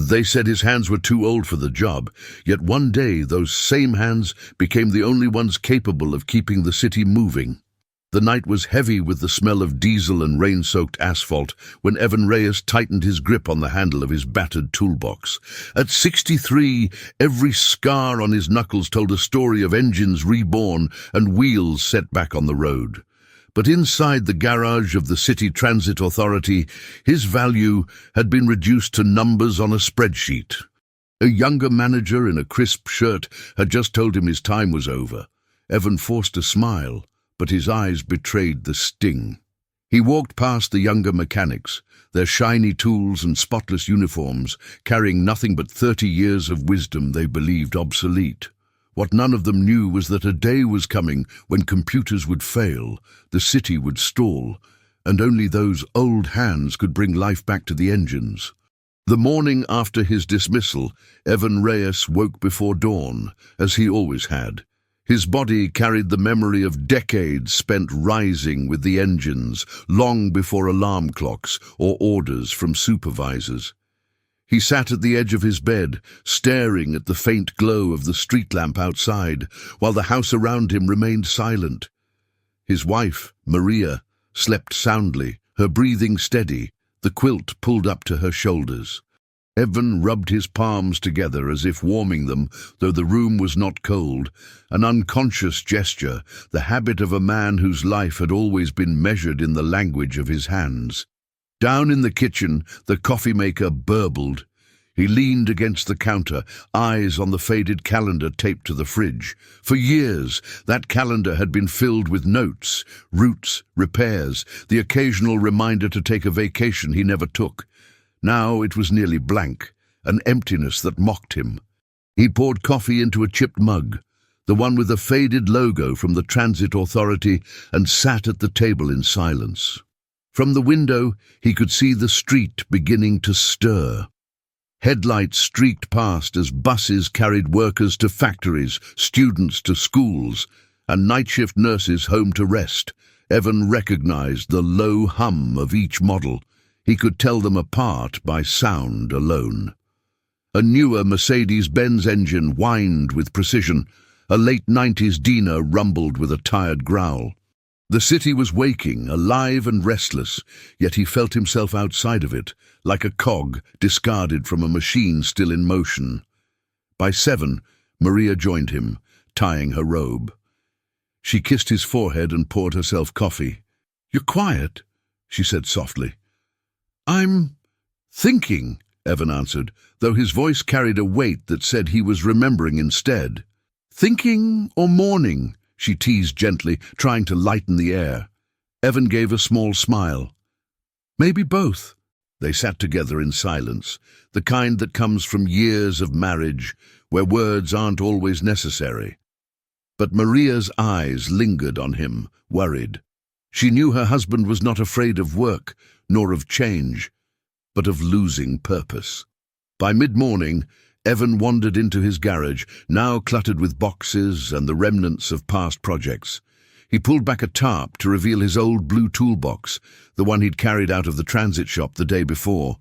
They said his hands were too old for the job, yet one day those same hands became the only ones capable of keeping the city moving. The night was heavy with the smell of diesel and rain-soaked asphalt when Evan Reyes tightened his grip on the handle of his battered toolbox. At 63, every scar on his knuckles told a story of engines reborn and wheels set back on the road. But inside the garage of the City Transit Authority, his value had been reduced to numbers on a spreadsheet. A younger manager in a crisp shirt had just told him his time was over. Evan forced a smile, but his eyes betrayed the sting. He walked past the younger mechanics, their shiny tools and spotless uniforms, carrying nothing but 30 years of wisdom they believed obsolete. What none of them knew was that a day was coming when computers would fail, the city would stall, and only those old hands could bring life back to the engines. The morning after his dismissal, Evan Reyes woke before dawn, as he always had. His body carried the memory of decades spent rising with the engines, long before alarm clocks or orders from supervisors. He sat at the edge of his bed, staring at the faint glow of the street lamp outside, while the house around him remained silent. His wife, Maria, slept soundly, her breathing steady, the quilt pulled up to her shoulders. Evan rubbed his palms together as if warming them, though the room was not cold, an unconscious gesture, the habit of a man whose life had always been measured in the language of his hands. Down in the kitchen, the coffee-maker burbled. He leaned against the counter, eyes on the faded calendar taped to the fridge. For years, that calendar had been filled with notes, routes, repairs, the occasional reminder to take a vacation he never took. Now it was nearly blank, an emptiness that mocked him. He poured coffee into a chipped mug, the one with a faded logo from the Transit Authority, and sat at the table in silence. From the window, he could see the street beginning to stir. Headlights streaked past as buses carried workers to factories, students to schools, and night shift nurses home to rest. Evan recognized the low hum of each model. He could tell them apart by sound alone. A newer Mercedes-Benz engine whined with precision. A late 90s Dina rumbled with a tired growl. The city was waking, alive and restless, yet he felt himself outside of it, like a cog discarded from a machine still in motion. By 7, Maria joined him, tying her robe. She kissed his forehead and poured herself coffee. "You're quiet," she said softly. "I'm thinking," Evan answered, though his voice carried a weight that said he was remembering instead. "Thinking or mourning?" she teased gently, trying to lighten the air. Evan gave a small smile. "Maybe both." They sat together in silence, the kind that comes from years of marriage, where words aren't always necessary. But Maria's eyes lingered on him, worried. She knew her husband was not afraid of work, nor of change, but of losing purpose. By mid-morning, Evan wandered into his garage, now cluttered with boxes and the remnants of past projects. He pulled back a tarp to reveal his old blue toolbox, the one he'd carried out of the transit shop the day before.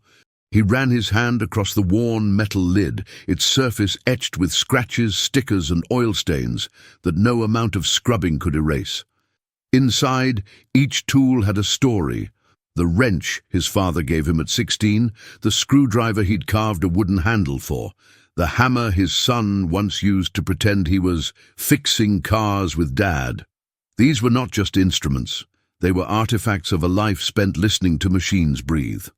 He ran his hand across the worn metal lid, its surface etched with scratches, stickers, and oil stains that no amount of scrubbing could erase. Inside, each tool had a story. The wrench his father gave him at 16, the screwdriver he'd carved a wooden handle for, the hammer his son once used to pretend he was fixing cars with Dad. These were not just instruments. They were artifacts of a life spent listening to machines breathe.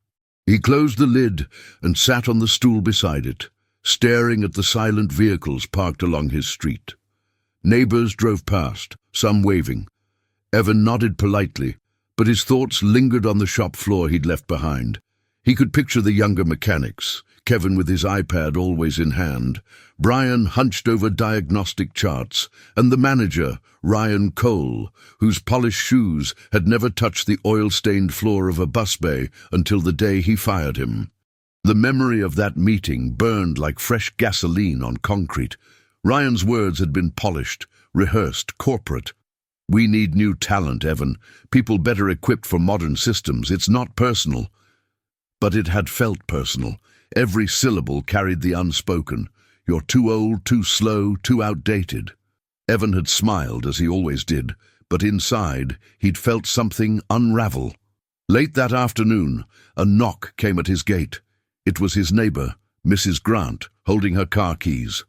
He closed the lid and sat on the stool beside it, staring at the silent vehicles parked along his street. Neighbors drove past, some waving. Evan nodded politely, but his thoughts lingered on the shop floor he'd left behind. He could picture the younger mechanics, Kevin with his iPad always in hand, Brian hunched over diagnostic charts, and the manager, Ryan Cole, whose polished shoes had never touched the oil-stained floor of a bus bay until the day he fired him. The memory of that meeting burned like fresh gasoline on concrete. Ryan's words had been polished, rehearsed, corporate. "We need new talent, Evan. People better equipped for modern systems. It's not personal." But it had felt personal. Every syllable carried the unspoken. "You're too old, too slow, too outdated." Evan had smiled, as he always did, but inside he'd felt something unravel. Late that afternoon, a knock came at his gate. It was his neighbor, Mrs. Grant, holding her car keys.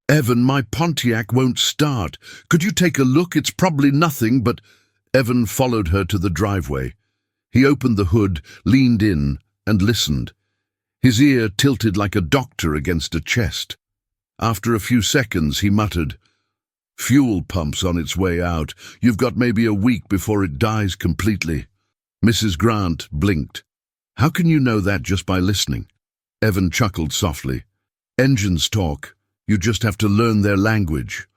"Evan, my Pontiac won't start. Could you take a look? It's probably nothing, but—" Evan followed her to the driveway. He opened the hood, leaned in, and listened. His ear tilted like a doctor against a chest. After a few seconds, he muttered, "Fuel pump's on its way out. You've got maybe a week before it dies completely." Mrs. Grant blinked. "How can you know that just by listening?" Evan chuckled softly. "Engines talk. You just have to learn their language."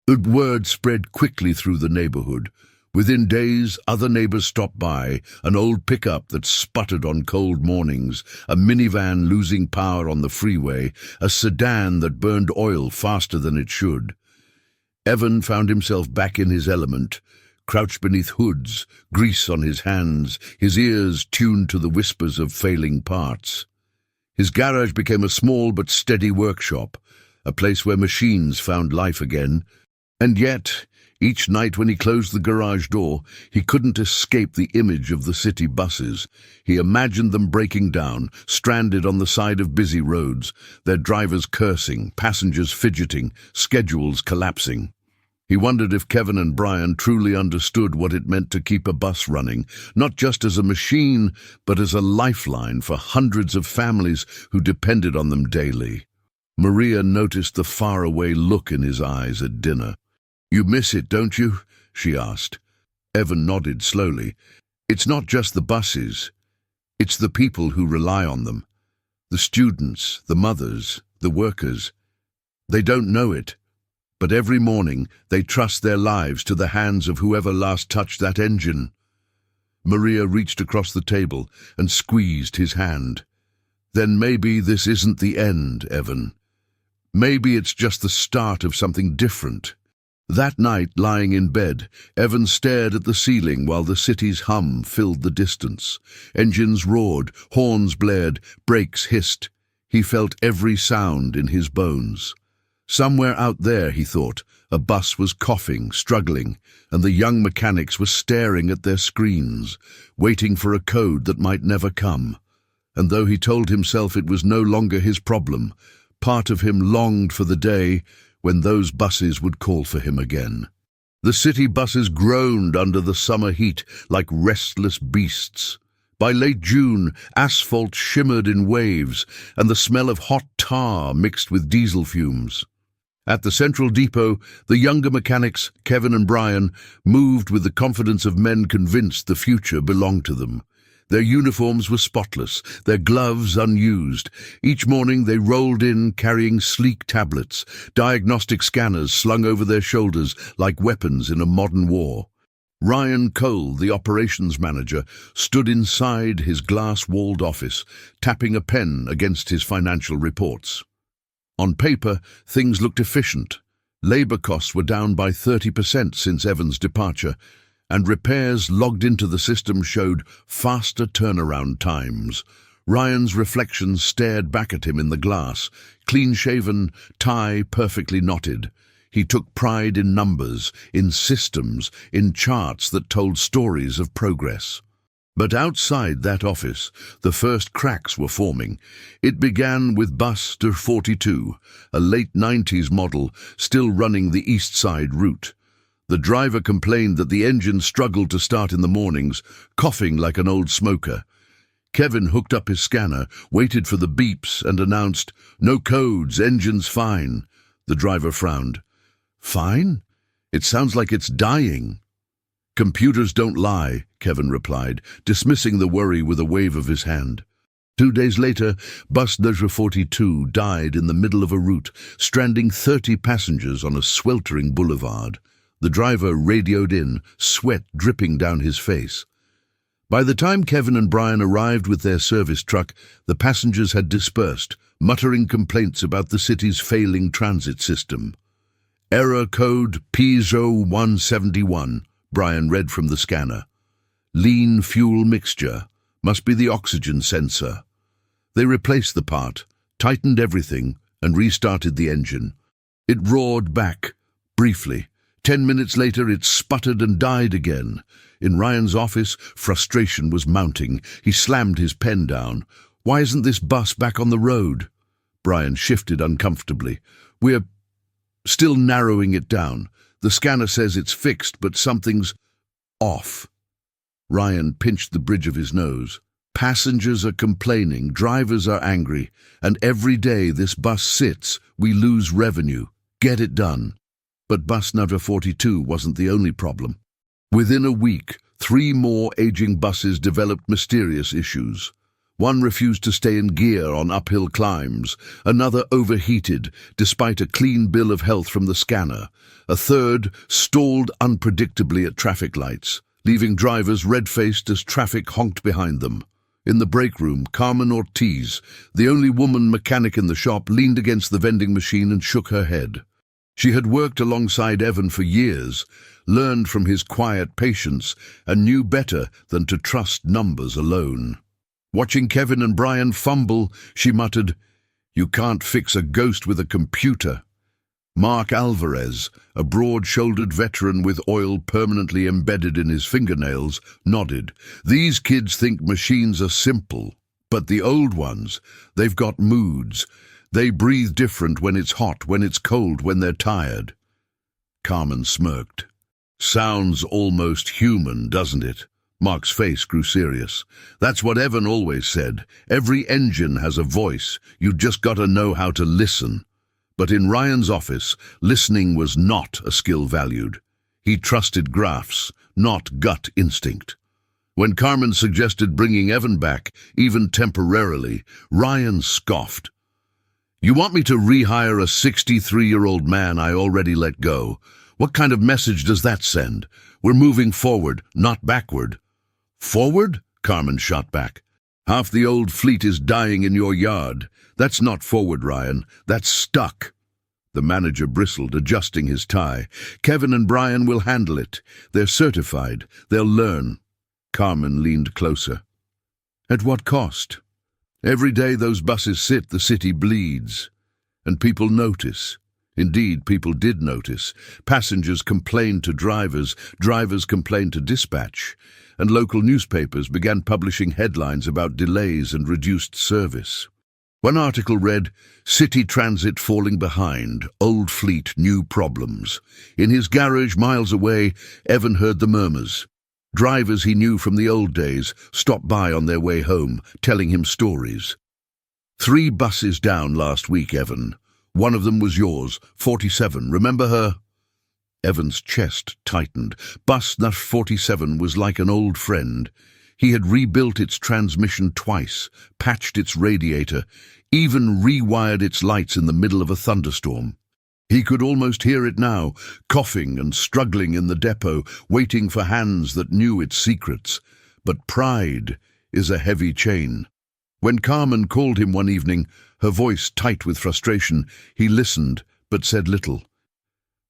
The word spread quickly through the neighborhood. Within days, other neighbors stopped by, an old pickup that sputtered on cold mornings, a minivan losing power on the freeway, a sedan that burned oil faster than it should. Evan found himself back in his element, crouched beneath hoods, grease on his hands, his ears tuned to the whispers of failing parts. His garage became a small but steady workshop, a place where machines found life again. And yet, each night when he closed the garage door, he couldn't escape the image of the city buses. He imagined them breaking down, stranded on the side of busy roads, their drivers cursing, passengers fidgeting, schedules collapsing. He wondered if Kevin and Brian truly understood what it meant to keep a bus running, not just as a machine, but as a lifeline for hundreds of families who depended on them daily. Maria noticed the faraway look in his eyes at dinner. "You miss it, don't you?" she asked. Evan nodded slowly. "It's not just the buses. It's the people who rely on them. The students, the mothers, the workers. They don't know it, but every morning they trust their lives to the hands of whoever last touched that engine." Maria reached across the table and squeezed his hand. "Then maybe this isn't the end, Evan. Maybe it's just the start of something different." That night, lying in bed, Evan stared at the ceiling while the city's hum filled the distance. Engines roared, horns blared, brakes hissed. He felt every sound in his bones. Somewhere out there, he thought, a bus was coughing, struggling, and the young mechanics were staring at their screens, waiting for a code that might never come. And though he told himself it was no longer his problem, part of him longed for the day when those buses would call for him again. The city buses groaned under the summer heat like restless beasts. By late June, asphalt shimmered in waves, and the smell of hot tar mixed with diesel fumes. At the central depot, the younger mechanics, Kevin and Brian, moved with the confidence of men convinced the future belonged to them. Their uniforms were spotless, their gloves unused. Each morning they rolled in carrying sleek tablets, diagnostic scanners slung over their shoulders like weapons in a modern war. Ryan Cole, the operations manager, stood inside his glass-walled office, tapping a pen against his financial reports. On paper, things looked efficient. Labor costs were down by 30% since Evan's departure, and repairs logged into the system showed faster turnaround times. Ryan's reflection stared back at him in the glass, clean-shaven, tie perfectly knotted. He took pride in numbers, in systems, in charts that told stories of progress. But outside that office, the first cracks were forming. It began with Buster 42, a late 90s model still running the East Side route. The driver complained that the engine struggled to start in the mornings, coughing like an old smoker. Kevin hooked up his scanner, waited for the beeps, and announced, "No codes, engine's fine." The driver frowned. "Fine? It sounds like it's dying." "Computers don't lie," Kevin replied, dismissing the worry with a wave of his hand. 2 days later, Bus 42 died in the middle of a route, stranding 30 passengers on a sweltering boulevard. The driver radioed in, sweat dripping down his face. By the time Kevin and Brian arrived with their service truck, the passengers had dispersed, muttering complaints about the city's failing transit system. "Error code Peugeot 171, Brian read from the scanner. "Lean fuel mixture. Must be the oxygen sensor." They replaced the part, tightened everything, and restarted the engine. It roared back, briefly. 10 minutes later, it sputtered and died again. In Ryan's office, frustration was mounting. He slammed his pen down. Why isn't this bus back on the road? Brian shifted uncomfortably. We're still narrowing it down. The scanner says it's fixed, but something's off. Ryan pinched the bridge of his nose. Passengers are complaining, drivers are angry, and every day this bus sits, we lose revenue. Get it done. But bus number 42 wasn't the only problem. Within a week, 3 more aging buses developed mysterious issues. One refused to stay in gear on uphill climbs. Another overheated, despite a clean bill of health from the scanner. A third stalled unpredictably at traffic lights, leaving drivers red-faced as traffic honked behind them. In the break room, Carmen Ortiz, the only woman mechanic in the shop, leaned against the vending machine and shook her head. She had worked alongside Evan for years, learned from his quiet patience, and knew better than to trust numbers alone. Watching Kevin and Brian fumble, she muttered, "You can't fix a ghost with a computer." Mark Alvarez, a broad-shouldered veteran with oil permanently embedded in his fingernails, nodded. "These kids think machines are simple, but the old ones, they've got moods. They breathe different when it's hot, when it's cold, when they're tired." Carmen smirked. "Sounds almost human, doesn't it?" Mark's face grew serious. "That's what Evan always said. Every engine has a voice. You just gotta know how to listen." But in Ryan's office, listening was not a skill valued. He trusted graphs, not gut instinct. When Carmen suggested bringing Evan back, even temporarily, Ryan scoffed. "You want me to rehire a 63-year-old man I already let go? What kind of message does that send? We're moving forward, not backward." "Forward?" Carmen shot back. "Half the old fleet is dying in your yard. That's not forward, Ryan. That's stuck." The manager bristled, adjusting his tie. "Kevin and Brian will handle it. They're certified. They'll learn." Carmen leaned closer. "At what cost? Every day those buses sit, the city bleeds. And people notice. Indeed, people did notice. Passengers complained to drivers, drivers complained to dispatch, and local newspapers began publishing headlines about delays and reduced service. One article read, "City Transit falling behind, old fleet, new problems." In his garage miles away, Evan heard the murmurs. Drivers he knew from the old days stopped by on their way home, telling him stories. 3 buses down last week, Evan. One of them was yours, 47. Remember her?" Evan's chest tightened. Bus number 47 was like an old friend. He had rebuilt its transmission twice, patched its radiator, even rewired its lights in the middle of a thunderstorm. He could almost hear it now, coughing and struggling in the depot, waiting for hands that knew its secrets. But pride is a heavy chain. When Carmen called him one evening, her voice tight with frustration, he listened but said little.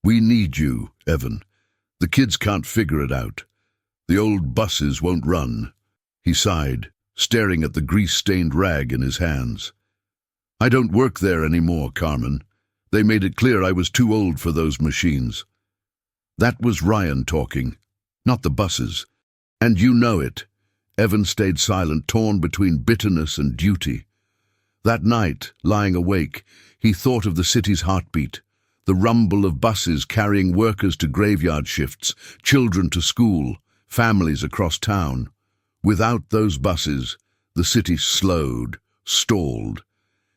"We need you, Evan. The kids can't figure it out. The old buses won't run." He sighed, staring at the grease-stained rag in his hands. "I don't work there anymore, Carmen. They made it clear I was too old for those machines." That was Ryan talking, not the buses. "And you know it." Evan stayed silent, torn between bitterness and duty. That night, lying awake, he thought of the city's heartbeat, the rumble of buses carrying workers to graveyard shifts, children to school, families across town. Without those buses, the city slowed, stalled,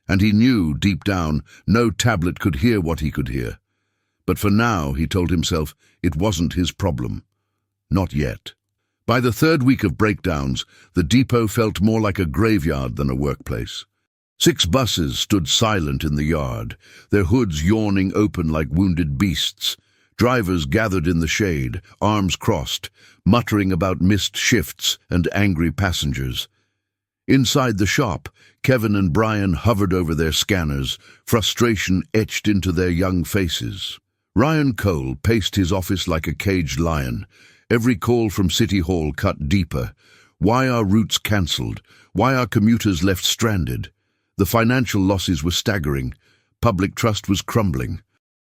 and he knew, deep down, no tablet could hear what he could hear. But for now, he told himself, it wasn't his problem. Not yet. By the 3rd week of breakdowns, the depot felt more like a graveyard than a workplace. 6 buses stood silent in the yard, their hoods yawning open like wounded beasts. Drivers gathered in the shade, arms crossed, muttering about missed shifts and angry passengers. Inside the shop, Kevin and Brian hovered over their scanners, frustration etched into their young faces. Ryan Cole paced his office like a caged lion. Every call from City Hall cut deeper. Why are routes cancelled? Why are commuters left stranded? The financial losses were staggering. Public trust was crumbling.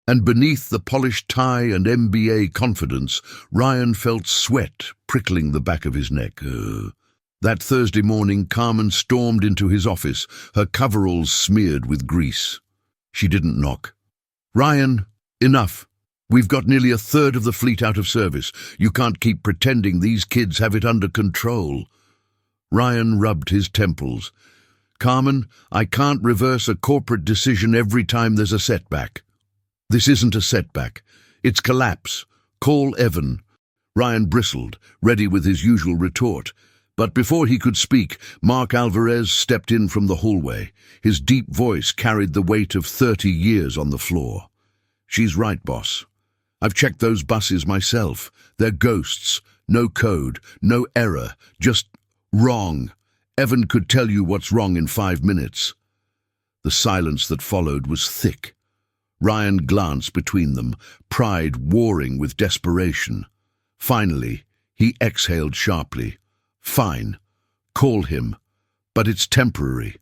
And beneath the polished tie and MBA confidence, Ryan felt sweat prickling the back of his neck. That Thursday morning, Carmen stormed into his office, her coveralls smeared with grease. She didn't knock. "Ryan, enough. We've got nearly a third of the fleet out of service. You can't keep pretending these kids have it under control." Ryan rubbed his temples. "Carmen, I can't reverse a corporate decision every time there's a setback. This isn't a setback. It's collapse. Call Evan." Ryan bristled, ready with his usual retort. But before he could speak, Mark Alvarez stepped in from the hallway. His deep voice carried the weight of 30 years on the floor. "She's right, boss. I've checked those buses myself. They're ghosts. No code, no error, just wrong. Evan could tell you what's wrong in 5 minutes." The silence that followed was thick. Ryan glanced between them, pride warring with desperation. Finally, he exhaled sharply. "Fine. Call him. But it's temporary.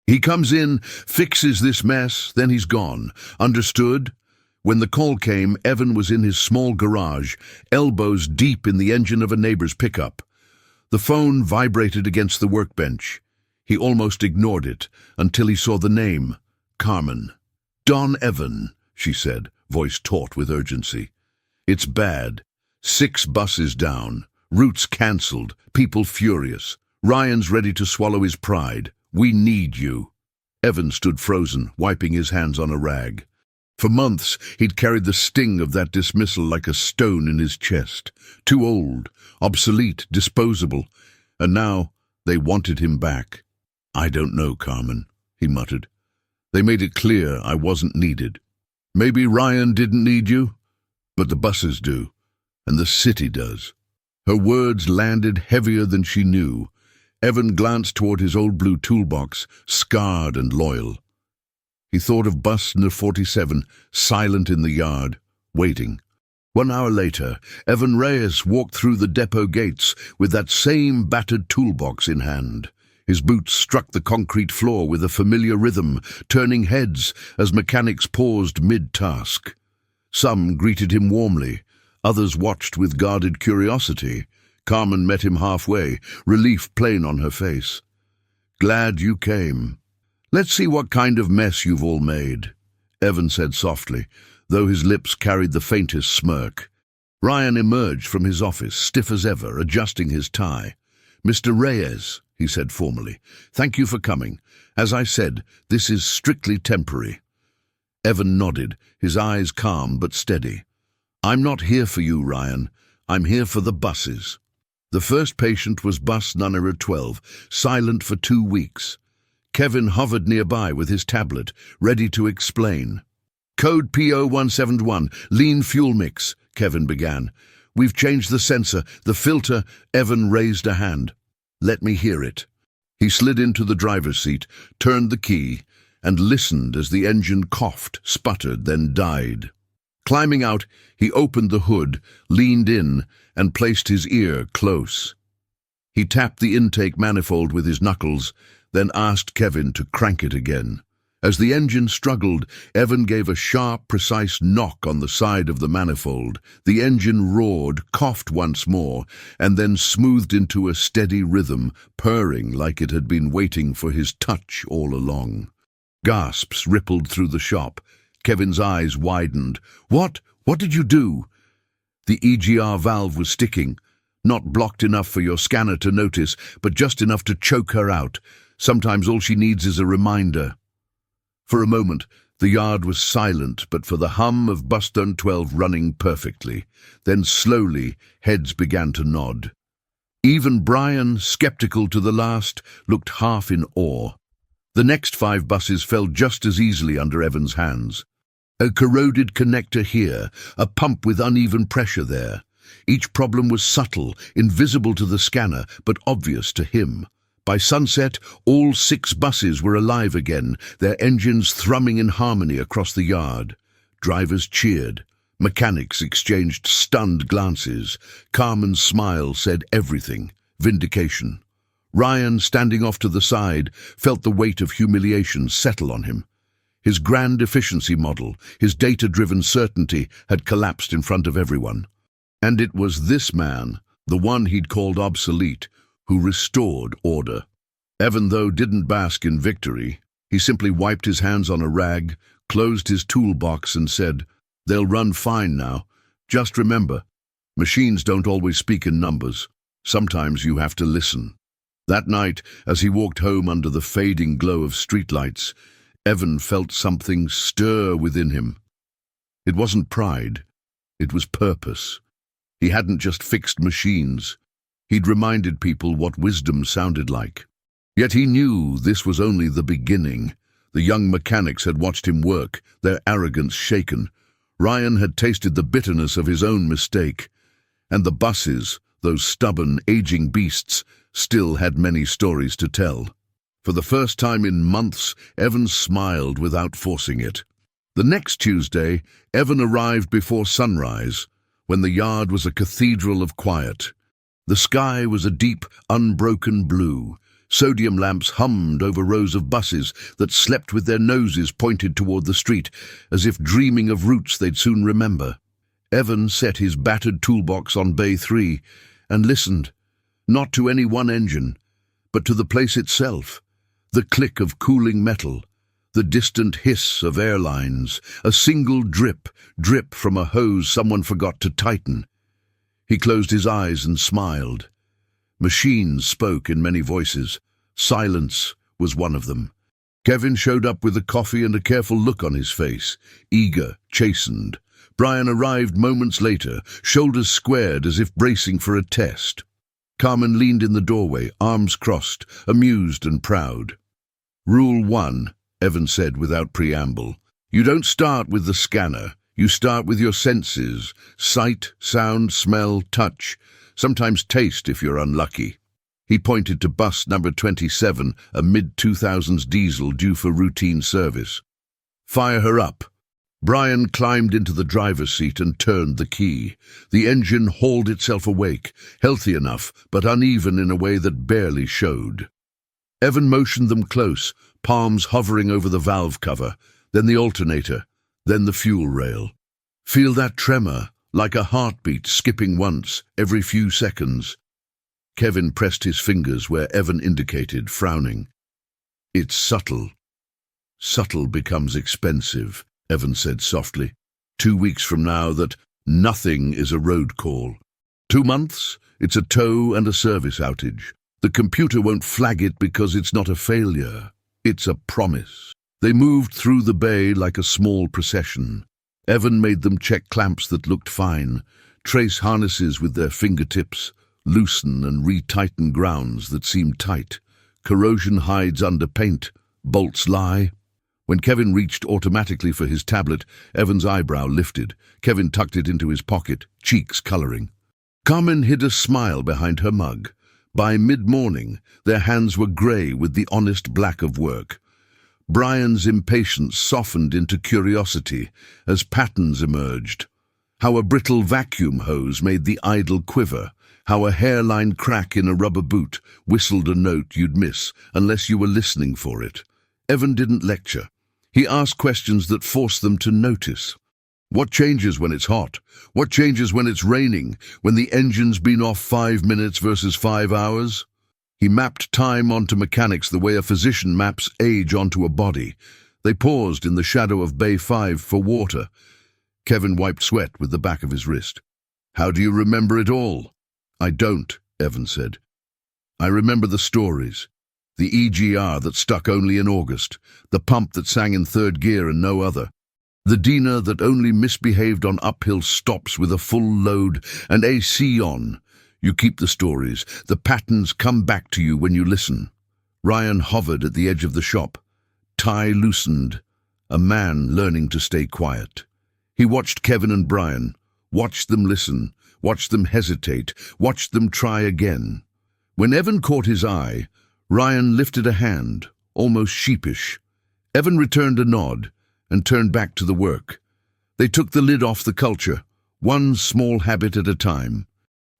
He comes in, fixes this mess, then he's gone. Understood?" When the call came, Evan was in his small garage, elbows deep in the engine of a neighbor's pickup. The phone vibrated against the workbench. He almost ignored it until he saw the name, Carmen. "Don Evan," she said, voice taut with urgency. "It's bad. 6 buses down. Routes cancelled. People furious. Ryan's ready to swallow his pride. We need you." Evan stood frozen, wiping his hands on a rag. For months, he'd carried the sting of that dismissal like a stone in his chest. Too old, obsolete, disposable. And now they wanted him back. "I don't know, Carmen," he muttered. "They made it clear I wasn't needed. Maybe Ryan didn't need you, but the buses do, and the city does." Her words landed heavier than she knew. Evan glanced toward his old blue toolbox, scarred and loyal. He thought of bus No. 47, silent in the yard, waiting. 1 hour later, Evan Reyes walked through the depot gates with that same battered toolbox in hand. His boots struck the concrete floor with a familiar rhythm, turning heads as mechanics paused mid-task. Some greeted him warmly. Others watched with guarded curiosity. Carmen met him halfway, relief plain on her face. "Glad you came. Let's see what kind of mess you've all made," Evan said softly, though his lips carried the faintest smirk. Ryan emerged from his office, stiff as ever, adjusting his tie. "Mr. Reyes," he said formally, "thank you for coming. As I said, this is strictly temporary." Evan nodded, his eyes calm but steady. "I'm not here for you, Ryan. I'm here for the buses." The first patient was bus number 12, silent for 2 weeks. Kevin hovered nearby with his tablet, ready to explain. "Code PO171, lean fuel mix," Kevin began. "We've changed the sensor, the filter." Evan raised a hand. "Let me hear it." He slid into the driver's seat, turned the key, and listened as the engine coughed, sputtered, then died. Climbing out, he opened the hood, leaned in, and placed his ear close. He tapped the intake manifold with his knuckles, then asked Kevin to crank it again. As the engine struggled, Evan gave a sharp, precise knock on the side of the manifold. The engine roared, coughed once more, and then smoothed into a steady rhythm, purring like it had been waiting for his touch all along. Gasps rippled through the shop. Kevin's eyes widened. What did you do?" The EGR valve was sticking. Not blocked enough for your scanner to notice, but just enough to choke her out. Sometimes all she needs is a reminder. For a moment, the yard was silent, but for the hum of bus 12 running perfectly. Then slowly, heads began to nod. Even Brian, skeptical to the last, looked half in awe. The next 5 buses fell just as easily under Evan's hands. A corroded connector here, a pump with uneven pressure there. Each problem was subtle, invisible to the scanner, but obvious to him. By sunset, all 6 buses were alive again, their engines thrumming in harmony across the yard. Drivers cheered. Mechanics exchanged stunned glances. Carmen's smile said everything. Vindication. Ryan, standing off to the side, felt the weight of humiliation settle on him. His grand efficiency model, his data-driven certainty, had collapsed in front of everyone. And it was this man, the one he'd called obsolete, who restored order. Evan, though, didn't bask in victory. He simply wiped his hands on a rag, closed his toolbox and said, "They'll run fine now. Just remember, machines don't always speak in numbers. Sometimes you have to listen." That night, as he walked home under the fading glow of streetlights, Evan felt something stir within him. It wasn't pride, it was purpose. He hadn't just fixed machines. He'd reminded people what wisdom sounded like. Yet he knew this was only the beginning. The young mechanics had watched him work, their arrogance shaken. Ryan had tasted the bitterness of his own mistake. And the buses, those stubborn, aging beasts, still had many stories to tell. For the first time in months, Evan smiled without forcing it. The next Tuesday, Evan arrived before sunrise, when the yard was a cathedral of quiet. The sky was a deep, unbroken blue. Sodium lamps hummed over rows of buses that slept with their noses pointed toward the street, as if dreaming of routes they'd soon remember. Evan set his battered toolbox on Bay 3 and listened, not to any one engine, but to the place itself. The click of cooling metal, the distant hiss of airlines, a single drip from a hose someone forgot to tighten. He closed his eyes and smiled. Machines spoke in many voices. Silence was one of them. Kevin showed up with a coffee and a careful look on his face, eager, chastened. Brian arrived moments later, shoulders squared as if bracing for a test. Carmen leaned in the doorway, arms crossed, amused and proud. "Rule 1, Evan said without preamble. You don't start with the scanner. You start with your senses: sight, sound, smell, touch, sometimes taste if you're unlucky." He pointed to bus number 27, a mid-2000s diesel due for routine service. "Fire her up." Brian climbed into the driver's seat and turned the key. The engine hauled itself awake, healthy enough, but uneven in a way that barely showed. Evan motioned them close, palms hovering over the valve cover, then the alternator, then the fuel rail. "Feel that tremor, like a heartbeat skipping once, every few seconds." Kevin pressed his fingers where Evan indicated, frowning. "It's subtle." "Subtle becomes expensive," Evan said softly. 2 weeks from now, that nothing is a road call. 2 months, it's a tow and a service outage. The computer won't flag it because it's not a failure. It's a promise. They moved through the bay like a small procession. Evan made them check clamps that looked fine, trace harnesses with their fingertips, loosen and retighten grounds that seemed tight. Corrosion hides under paint. Bolts lie. When Kevin reached automatically for his tablet, Evan's eyebrow lifted. Kevin tucked it into his pocket, cheeks coloring. Carmen hid a smile behind her mug. By mid-morning, their hands were grey with the honest black of work. Brian's impatience softened into curiosity as patterns emerged. How a brittle vacuum hose made the idle quiver. How a hairline crack in a rubber boot whistled a note you'd miss unless you were listening for it. Evan didn't lecture. He asked questions that forced them to notice. What changes when it's hot? What changes when it's raining? When the engine's been off 5 minutes versus 5 hours? He mapped time onto mechanics the way a physician maps age onto a body. They paused in the shadow of Bay 5 for water. Kevin wiped sweat with the back of his wrist. "How do you remember it all?" "I don't," Evan said. "I remember the stories. The EGR that stuck only in August, the pump that sang in third gear and no other, the Dina that only misbehaved on uphill stops with a full load and AC on. You keep the stories. The patterns come back to you when you listen." Ryan hovered at the edge of the shop. Tie loosened, a man learning to stay quiet. He watched Kevin and Brian, watched them listen, watched them hesitate, watched them try again. When Evan caught his eye, Ryan lifted a hand, almost sheepish. Evan returned a nod and turned back to the work. They took the lid off the culture, one small habit at a time.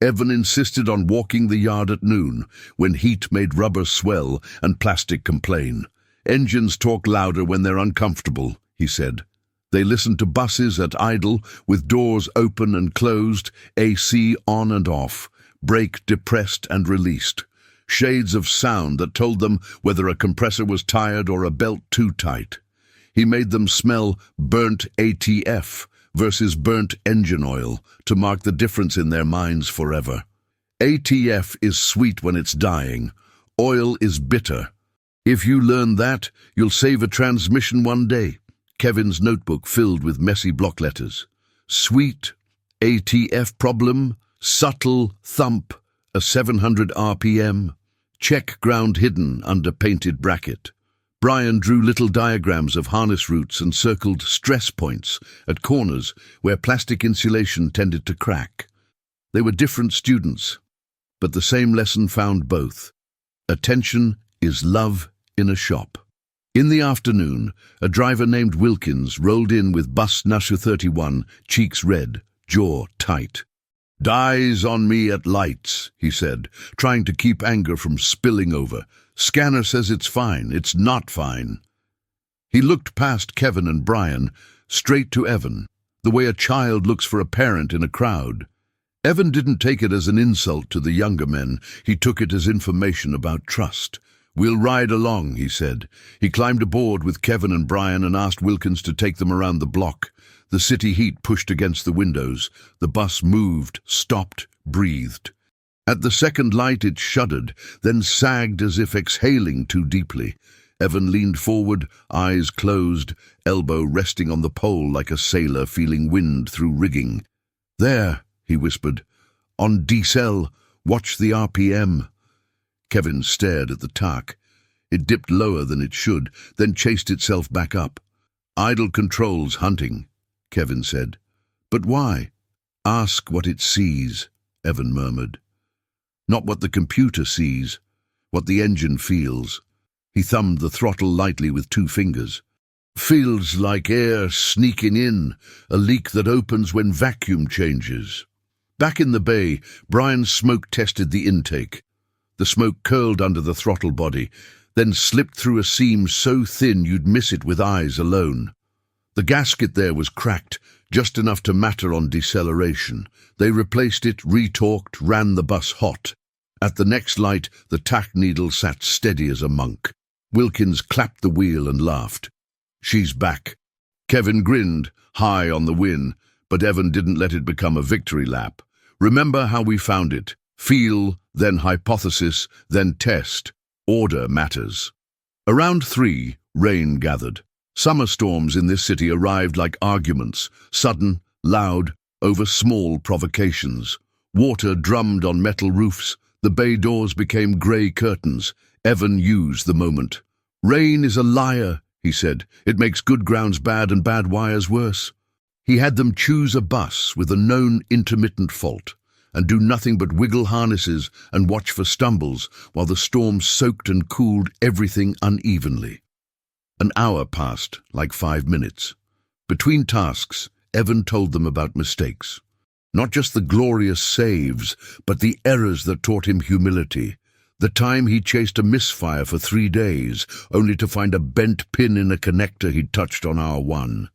Evan insisted on walking the yard at noon, when heat made rubber swell and plastic complain. "Engines talk louder when they're uncomfortable," he said. They listened to buses at idle, with doors open and closed, AC on and off, brake depressed and released. Shades of sound that told them whether a compressor was tired or a belt too tight. He made them smell burnt ATF versus burnt engine oil to mark the difference in their minds forever. ATF is sweet when it's dying. Oil is bitter. If you learn that, you'll save a transmission one day. Kevin's notebook filled with messy block letters. Sweet, ATF problem, subtle thump, a 700 RPM. Check ground hidden under painted bracket. Brian drew little diagrams of harness routes and circled stress points at corners where plastic insulation tended to crack. They were different students, but the same lesson found both. Attention is love in a shop. In the afternoon, a driver named Wilkins rolled in with bus Nashu 31, cheeks red, jaw tight. "Dies on me at lights," he said, trying to keep anger from spilling over. "Scanner says it's fine. It's not fine." He looked past Kevin and Brian, straight to Evan, the way a child looks for a parent in a crowd. Evan didn't take it as an insult to the younger men. He took it as information about trust. "We'll ride along," he said. He climbed aboard with Kevin and Brian and asked Wilkins to take them around the block. The city heat pushed against the windows. The bus moved, stopped, breathed. At the second light it shuddered, then sagged as if exhaling too deeply. Evan leaned forward, eyes closed, elbow resting on the pole like a sailor feeling wind through rigging. "There," he whispered. "On D-cell, watch the RPM." Kevin stared at the TAC. It dipped lower than it should, then chased itself back up. "Idle controls hunting," Kevin said. "But why?" "Ask what it sees," Evan murmured. "Not what the computer sees, what the engine feels." He thumbed the throttle lightly with 2 fingers. "Feels like air sneaking in, a leak that opens when vacuum changes." Back in the bay, Brian smoke tested the intake. The smoke curled under the throttle body, then slipped through a seam so thin you'd miss it with eyes alone. The gasket there was cracked, just enough to matter on deceleration. They replaced it, retorqued, ran the bus hot. At the next light, the tack needle sat steady as a monk. Wilkins clapped the wheel and laughed. "She's back." Kevin grinned, high on the win, but Evan didn't let it become a victory lap. "Remember how we found it. Feel, then hypothesis, then test. Order matters." Around 3, rain gathered. Summer storms in this city arrived like arguments, sudden, loud, over small provocations. Water drummed on metal roofs. The bay doors became grey curtains. Evan used the moment. "Rain is a liar," he said. "It makes good grounds bad and bad wires worse." He had them choose a bus with a known intermittent fault and do nothing but wiggle harnesses and watch for stumbles while the storm soaked and cooled everything unevenly. An hour passed, like 5 minutes. Between tasks, Evan told them about mistakes. Not just the glorious saves, but the errors that taught him humility. The time he chased a misfire for 3 days, only to find a bent pin in a connector he'd touched on R1.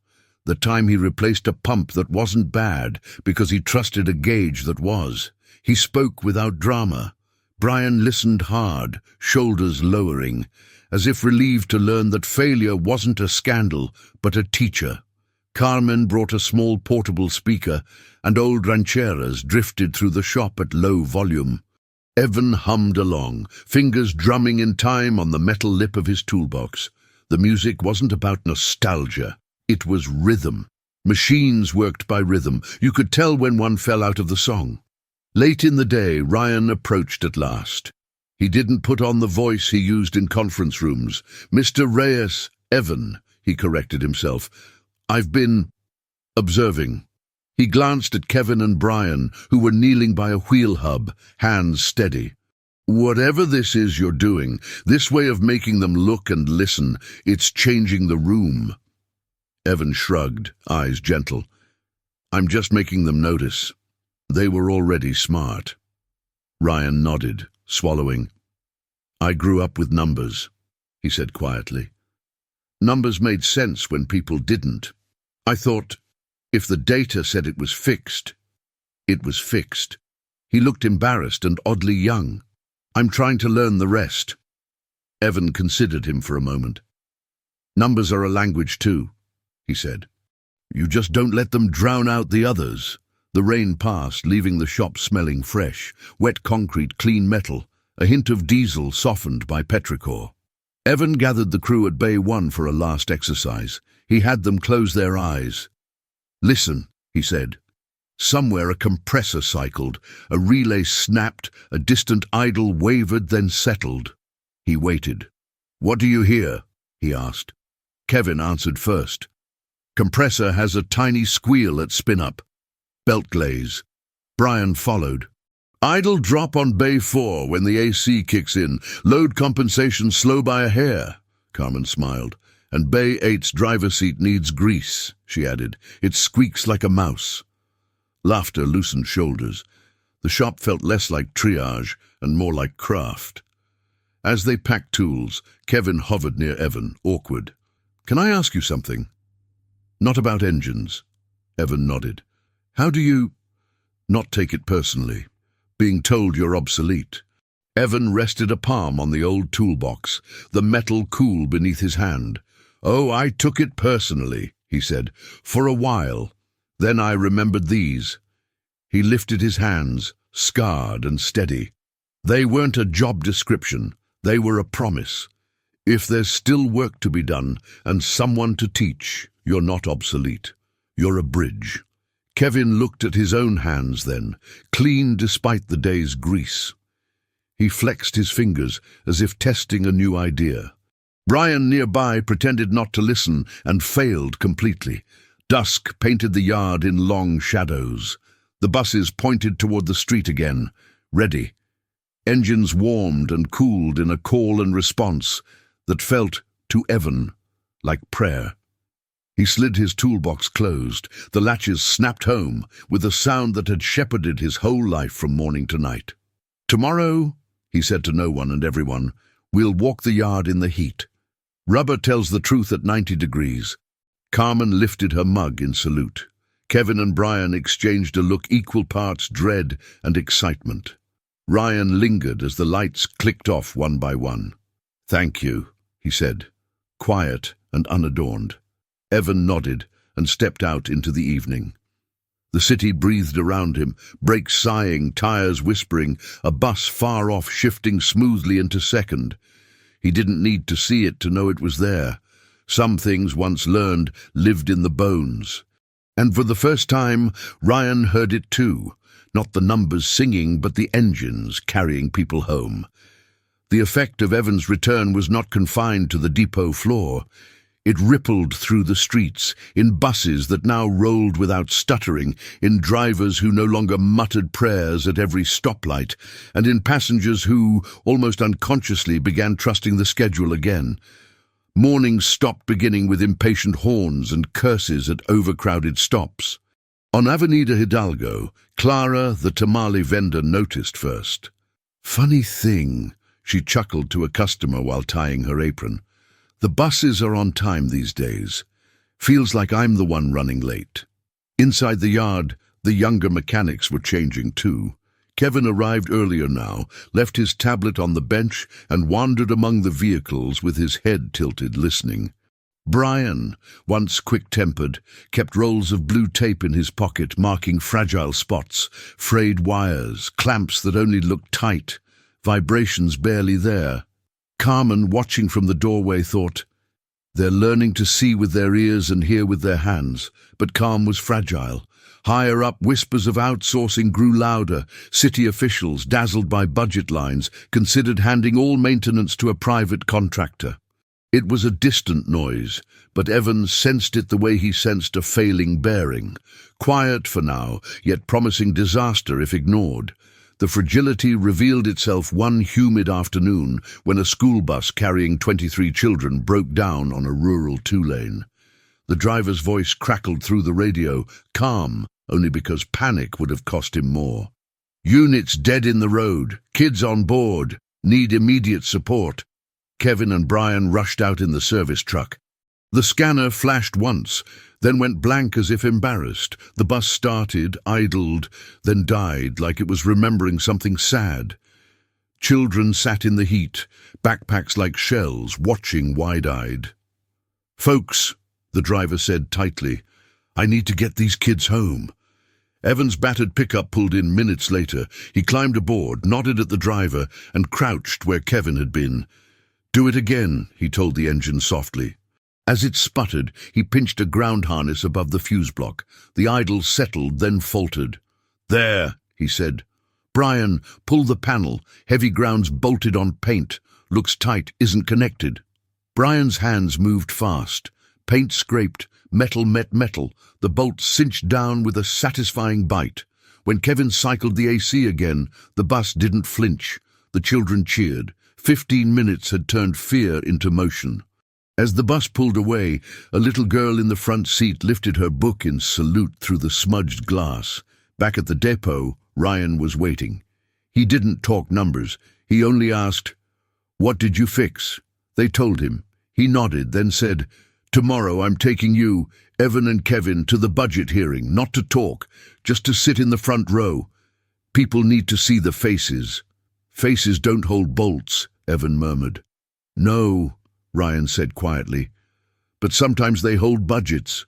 The time he replaced a pump that wasn't bad because he trusted a gauge that was. He spoke without drama. Brian listened hard, shoulders lowering, as if relieved to learn that failure wasn't a scandal, but a teacher. Carmen brought a small portable speaker, and old rancheras drifted through the shop at low volume. Evan hummed along, fingers drumming in time on the metal lip of his toolbox. The music wasn't about nostalgia. It was rhythm. Machines worked by rhythm. You could tell when one fell out of the song. Late in the day, Ryan approached at last. He didn't put on the voice he used in conference rooms. "Mr. Reyes, Evan," he corrected himself. "I've been observing." He glanced at Kevin and Brian, who were kneeling by a wheel hub, hands steady. "Whatever this is you're doing, this way of making them look and listen, it's changing the room." Evan shrugged, eyes gentle. "I'm just making them notice." They were already smart. Ryan nodded, swallowing. I grew up with numbers, he said quietly. Numbers made sense when people didn't. I thought, if the data said it was fixed, it was fixed. He looked embarrassed and oddly young. I'm trying to learn the rest. Evan considered him for a moment. Numbers are a language too, he said. You just don't let them drown out the others. The rain passed, leaving the shop smelling fresh. Wet concrete, clean metal, a hint of diesel softened by petrichor. Evan gathered the crew at Bay 1 for a last exercise. He had them close their eyes. Listen, he said. Somewhere a compressor cycled, a relay snapped, a distant idle wavered, then settled. He waited. What do you hear? He asked. Kevin answered first. Compressor has a tiny squeal at spin-up. Belt glaze. Brian followed. Idle drop on Bay 4 when the AC kicks in. Load compensation slow by a hair. Carmen smiled. And Bay 8's driver's seat needs grease, she added. It squeaks like a mouse. Laughter loosened shoulders. The shop felt less like triage and more like craft. As they packed tools, Kevin hovered near Evan, awkward. Can I ask you something? Not about engines. Evan nodded. How do you not take it personally, being told you're obsolete? Evan rested a palm on the old toolbox, the metal cool beneath his hand. Oh, I took it personally, he said, for a while. Then I remembered these. He lifted his hands, scarred and steady. They weren't a job description, they were a promise. If there's still work to be done and someone to teach, you're not obsolete. You're a bridge. Kevin looked at his own hands then, clean despite the day's grease. He flexed his fingers as if testing a new idea. Brian nearby pretended not to listen and failed completely. Dusk painted the yard in long shadows. The buses pointed toward the street again, ready. Engines warmed and cooled in a call and response that felt, to Evan, like prayer. He slid his toolbox closed. The latches snapped home with a sound that had shepherded his whole life from morning to night. Tomorrow, he said to no one and everyone, we'll walk the yard in the heat. Rubber tells the truth at 90 degrees. Carmen lifted her mug in salute. Kevin and Brian exchanged a look equal parts dread and excitement. Ryan lingered as the lights clicked off one by one. Thank you, he said, quiet and unadorned. Evan nodded and stepped out into the evening. The city breathed around him, brakes sighing, tires whispering, a bus far off shifting smoothly into second. He didn't need to see it to know it was there. Some things once learned lived in the bones. And for the first time, Ryan heard it too. Not the numbers singing, but the engines carrying people home. The effect of Evan's return was not confined to the depot floor. It rippled through the streets, in buses that now rolled without stuttering, in drivers who no longer muttered prayers at every stoplight, and in passengers who, almost unconsciously, began trusting the schedule again. Mornings stopped beginning with impatient horns and curses at overcrowded stops. On Avenida Hidalgo, Clara, the tamale vendor, noticed first. Funny thing, she chuckled to a customer while tying her apron. The buses are on time these days. Feels like I'm the one running late. Inside the yard, the younger mechanics were changing too. Kevin arrived earlier now, left his tablet on the bench, and wandered among the vehicles with his head tilted, listening. Brian, once quick-tempered, kept rolls of blue tape in his pocket, marking fragile spots, frayed wires, clamps that only looked tight, vibrations barely there. Carmen, watching from the doorway, thought, they're learning to see with their ears and hear with their hands, but calm was fragile. Higher up, whispers of outsourcing grew louder. City officials, dazzled by budget lines, considered handing all maintenance to a private contractor. It was a distant noise, but Evans sensed it the way he sensed a failing bearing. Quiet for now, yet promising disaster if ignored. The fragility revealed itself one humid afternoon when a school bus carrying 23 children broke down on a rural two-lane. The driver's voice crackled through the radio, calm, only because panic would have cost him more. Units dead in the road, kids on board, need immediate support. Kevin and Brian rushed out in the service truck. The scanner flashed once, then went blank as if embarrassed. The bus started, idled, then died like it was remembering something sad. Children sat in the heat, backpacks like shells, watching wide-eyed. "Folks," the driver said tightly, "I need to get these kids home." Evan's battered pickup pulled in minutes later. He climbed aboard, nodded at the driver, and crouched where Kevin had been. "Do it again," he told the engine softly. As it sputtered, he pinched a ground harness above the fuse block. The idle settled, then faltered. "There," he said. "Brian, pull the panel. Heavy ground's bolted on paint. Looks tight, isn't connected." Brian's hands moved fast. Paint scraped, metal met metal. The bolt cinched down with a satisfying bite. When Kevin cycled the AC again, the bus didn't flinch. The children cheered. 15 minutes had turned fear into motion. As the bus pulled away, a little girl in the front seat lifted her book in salute through the smudged glass. Back at the depot, Ryan was waiting. He didn't talk numbers. He only asked, "What did you fix?" They told him. He nodded, then said, "Tomorrow I'm taking you, Evan and Kevin, to the budget hearing, not to talk, just to sit in the front row. People need to see the faces." "Faces don't hold bolts," Evan murmured. "No," Ryan said quietly, "but sometimes they hold budgets."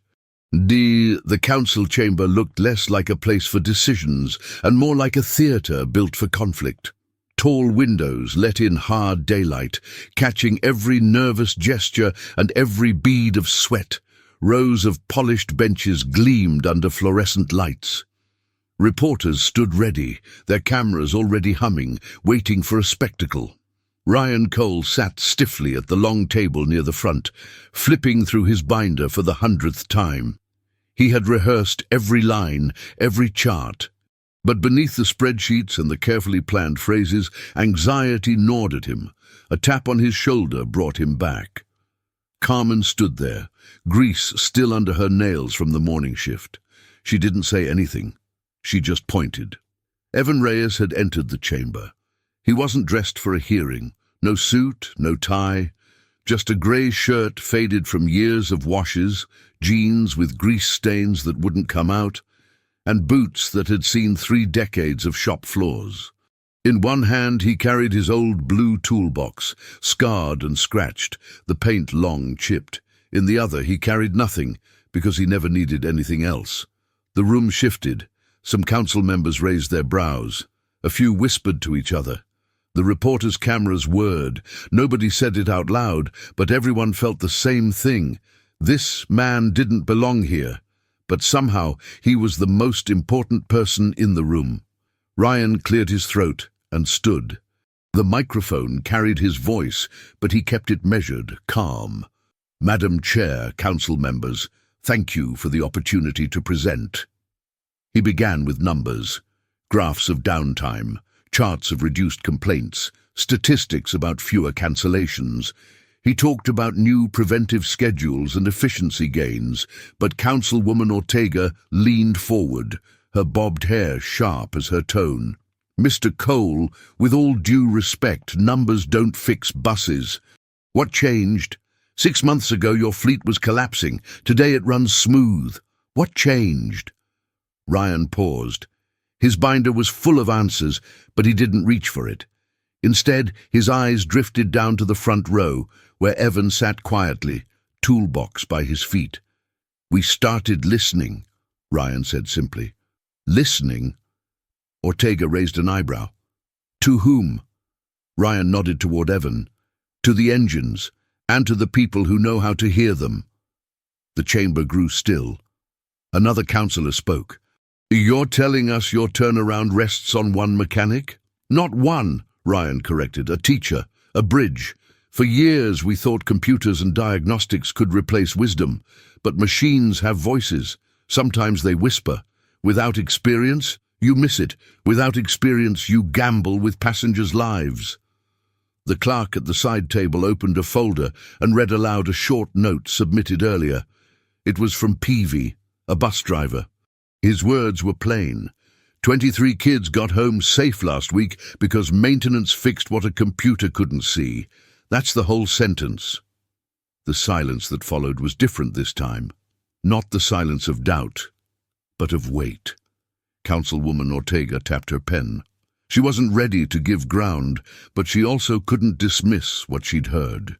The council chamber looked less like a place for decisions and more like a theatre built for conflict. Tall windows let in hard daylight, catching every nervous gesture and every bead of sweat. Rows of polished benches gleamed under fluorescent lights. Reporters stood ready, their cameras already humming, waiting for a spectacle. Ryan Cole sat stiffly at the long table near the front, flipping through his binder for the 100th time. He had rehearsed every line, every chart. But beneath the spreadsheets and the carefully planned phrases, anxiety gnawed at him. A tap on his shoulder brought him back. Carmen stood there, grease still under her nails from the morning shift. She didn't say anything. She just pointed. Evan Reyes had entered the chamber. He wasn't dressed for a hearing. No suit, no tie. Just a grey shirt faded from years of washes, jeans with grease stains that wouldn't come out, and boots that had seen 3 decades of shop floors. In one hand he carried his old blue toolbox, scarred and scratched, the paint long chipped. In the other he carried nothing, because he never needed anything else. The room shifted. Some council members raised their brows. A few whispered to each other. The reporters' cameras whirred. Nobody said it out loud, but everyone felt the same thing. This man didn't belong here, but somehow he was the most important person in the room. Ryan cleared his throat and stood. The microphone carried his voice, but he kept it measured, calm. "Madam Chair, council members, thank you for the opportunity to present." He began with numbers, graphs of downtime, charts of reduced complaints, statistics about fewer cancellations. He talked about new preventive schedules and efficiency gains, but Councilwoman Ortega leaned forward, her bobbed hair sharp as her tone. "Mr. Cole, with all due respect, numbers don't fix buses. What changed? 6 months ago your fleet was collapsing. Today it runs smooth. What changed?" Ryan paused. His binder was full of answers, but he didn't reach for it. Instead, his eyes drifted down to the front row, where Evan sat quietly, toolbox by his feet. "We started listening," Ryan said simply. "Listening?" Ortega raised an eyebrow. "To whom?" Ryan nodded toward Evan. "To the engines, and to the people who know how to hear them." The chamber grew still. Another councillor spoke. "You're telling us your turnaround rests on one mechanic?" "Not one," Ryan corrected. "A teacher, a bridge. For years we thought computers and diagnostics could replace wisdom, but machines have voices. Sometimes they whisper. Without experience, you miss it. Without experience, you gamble with passengers' lives." The clerk at the side table opened a folder and read aloud a short note submitted earlier. It was from Peavy, a bus driver. His words were plain. 23 kids got home safe last week because maintenance fixed what a computer couldn't see. That's the whole sentence. The silence that followed was different this time. Not the silence of doubt, but of weight. Councilwoman Ortega tapped her pen. She wasn't ready to give ground, but she also couldn't dismiss what she'd heard.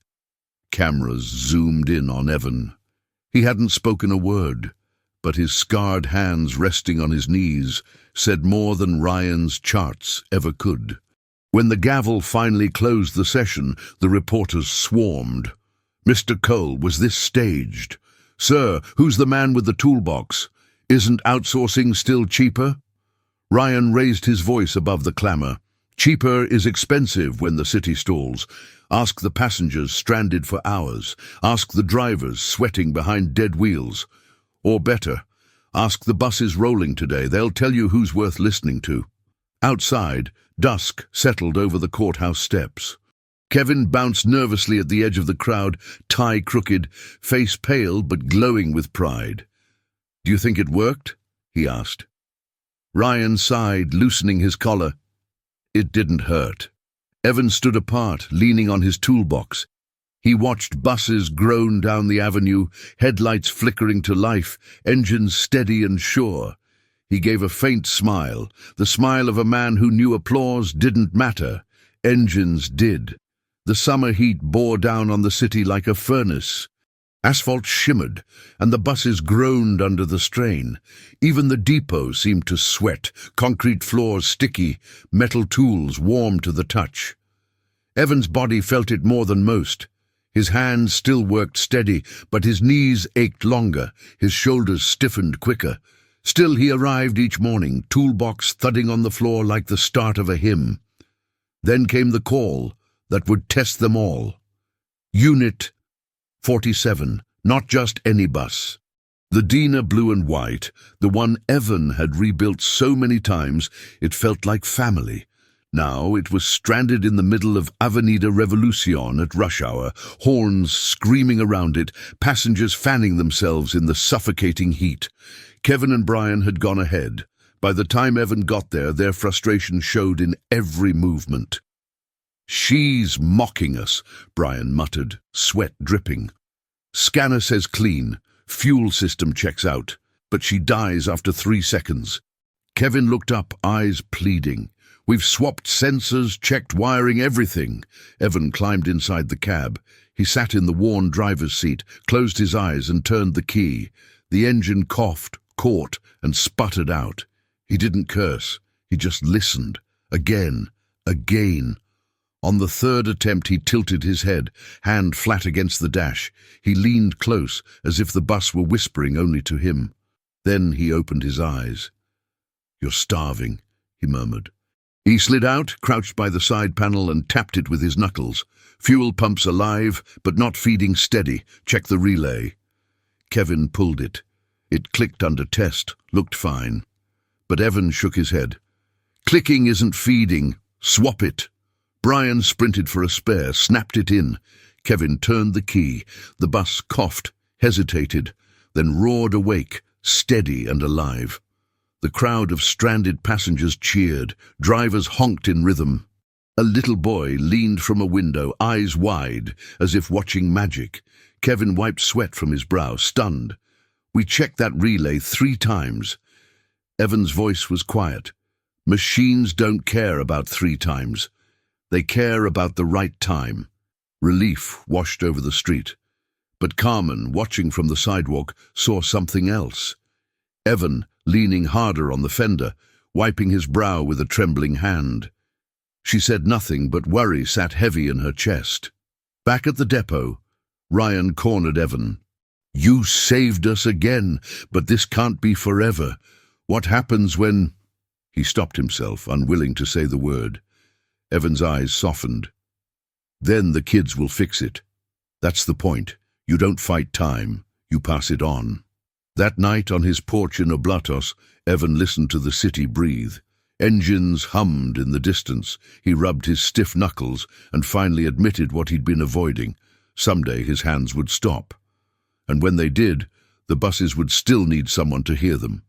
Cameras zoomed in on Evan. He hadn't spoken a word, but his scarred hands resting on his knees said more than Ryan's charts ever could. When the gavel finally closed the session, the reporters swarmed. Mr. Cole, was this staged? Sir, who's the man with the toolbox? Isn't outsourcing still cheaper? Ryan raised his voice above the clamor. Cheaper is expensive when the city stalls. Ask the passengers stranded for hours. Ask the drivers sweating behind dead wheels. Or better, ask the buses rolling today. They'll tell you who's worth listening to. Outside, dusk settled over the courthouse steps. Kevin bounced nervously at the edge of the crowd, tie crooked, face pale but glowing with pride. Do you think it worked? He asked. Ryan sighed, loosening his collar. It didn't hurt. Evan stood apart, leaning on his toolbox. He watched buses groan down the avenue, headlights flickering to life, engines steady and sure. He gave a faint smile, the smile of a man who knew applause didn't matter. Engines did. The summer heat bore down on the city like a furnace. Asphalt shimmered, and the buses groaned under the strain. Even the depot seemed to sweat, concrete floors sticky, metal tools warm to the touch. Evan's body felt it more than most. His hands still worked steady, but his knees ached longer, his shoulders stiffened quicker. Still he arrived each morning, toolbox thudding on the floor like the start of a hymn. Then came the call that would test them all. Unit 47, not just any bus. The Dina blue and white, the one Evan had rebuilt so many times it felt like family. Now it was stranded in the middle of Avenida Revolucion at rush hour, horns screaming around it, passengers fanning themselves in the suffocating heat. Kevin and Brian had gone ahead. By the time Evan got there, their frustration showed in every movement. She's mocking us, Brian muttered, sweat dripping. Scanner says clean, fuel system checks out, but she dies after 3 seconds. Kevin looked up, eyes pleading. We've swapped sensors, checked wiring, everything. Evan climbed inside the cab. He sat in the worn driver's seat, closed his eyes and turned the key. The engine coughed, caught, and sputtered out. He didn't curse. He just listened. Again. On the third attempt he tilted his head, hand flat against the dash. He leaned close, as if the bus were whispering only to him. Then he opened his eyes. You're starving, he murmured. He slid out, crouched by the side panel, and tapped it with his knuckles. Fuel pumps alive, but not feeding steady. Check the relay. Kevin pulled it. It clicked under test, looked fine. But Evan shook his head. Clicking isn't feeding. Swap it. Brian sprinted for a spare, snapped it in. Kevin turned the key. The bus coughed, hesitated, then roared awake, steady and alive. The crowd of stranded passengers cheered. Drivers honked in rhythm. A little boy leaned from a window, eyes wide, as if watching magic. Kevin wiped sweat from his brow, stunned. We checked that relay 3 times. Evan's voice was quiet. Machines don't care about 3 times. They care about the right time. Relief washed over the street. But Carmen, watching from the sidewalk, saw something else. Evan, leaning harder on the fender, wiping his brow with a trembling hand. She said nothing, but worry sat heavy in her chest. Back at the depot, Ryan cornered Evan. You saved us again, but this can't be forever. What happens when... He stopped himself, unwilling to say the word. Evan's eyes softened. Then the kids will fix it. That's the point. You don't fight time. You pass it on. That night on his porch in Oblatos, Evan listened to the city breathe. Engines hummed in the distance. He rubbed his stiff knuckles and finally admitted what he'd been avoiding. Someday his hands would stop. And when they did, the buses would still need someone to hear them.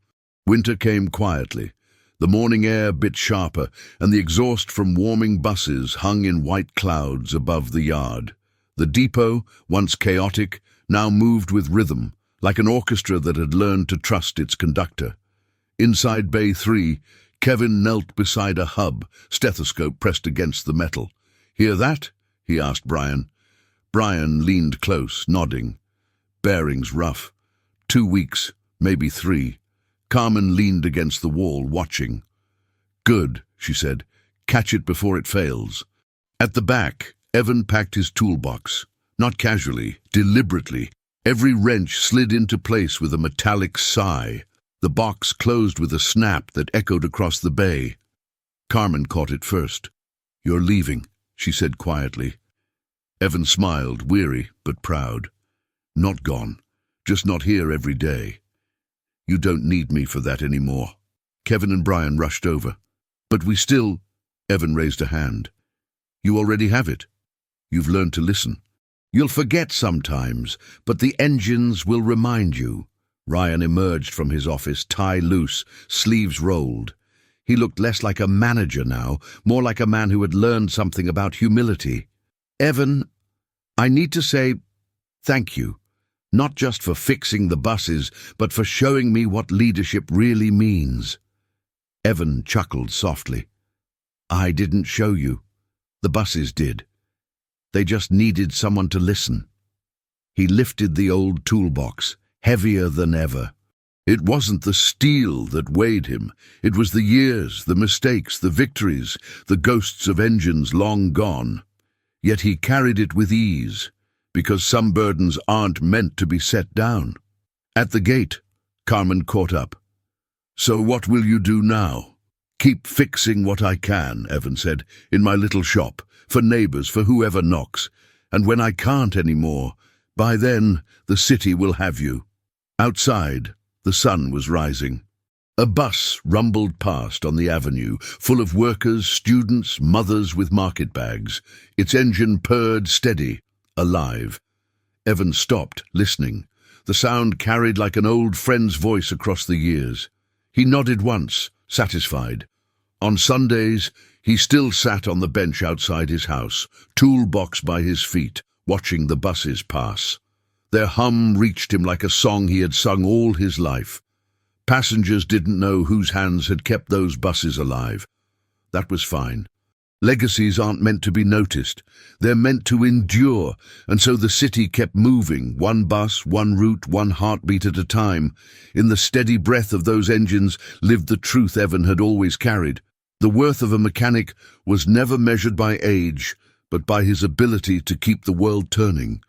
Winter came quietly. The morning air bit sharper, and the exhaust from warming buses hung in white clouds above the yard. The depot, once chaotic, now moved with rhythm, like an orchestra that had learned to trust its conductor. Inside Bay 3, Kevin knelt beside a hub, stethoscope pressed against the metal. "Hear that?" he asked Brian. Brian leaned close, nodding. "Bearings rough. 2 weeks, maybe 3. Carmen leaned against the wall, watching. "Good," she said. "Catch it before it fails." At the back, Evan packed his toolbox. Not casually, deliberately. Every wrench slid into place with a metallic sigh. The box closed with a snap that echoed across the bay. Carmen caught it first. "You're leaving," she said quietly. Evan smiled, weary but proud. "Not gone. Just not here every day. You don't need me for that anymore." Kevin and Brian rushed over. "But we still—" Evan raised a hand. "You already have it. You've learned to listen. You'll forget sometimes, but the engines will remind you." Ryan emerged from his office, tie loose, sleeves rolled. He looked less like a manager now, more like a man who had learned something about humility. "Evan, I need to say thank you. Not just for fixing the buses, but for showing me what leadership really means." Evan chuckled softly. "I didn't show you. The buses did. They just needed someone to listen." He lifted the old toolbox, heavier than ever. It wasn't the steel that weighed him. It was the years, the mistakes, the victories, the ghosts of engines long gone. Yet he carried it with ease, because some burdens aren't meant to be set down. At the gate, Carmen caught up. "So what will you do now?" "Keep fixing what I can," Evan said, "in my little shop, for neighbors, for whoever knocks. And when I can't anymore, by then the city will have you." Outside, the sun was rising. A bus rumbled past on the avenue, full of workers, students, mothers with market bags. Its engine purred steady, alive. Evan stopped, listening. The sound carried like an old friend's voice across the years. He nodded once, satisfied. On Sundays, he still sat on the bench outside his house, toolbox by his feet, watching the buses pass. Their hum reached him like a song he had sung all his life. Passengers didn't know whose hands had kept those buses alive. That was fine. Legacies aren't meant to be noticed. They're meant to endure, and so the city kept moving, one bus, one route, one heartbeat at a time. In the steady breath of those engines lived the truth Evan had always carried. The worth of a mechanic was never measured by age, but by his ability to keep the world turning.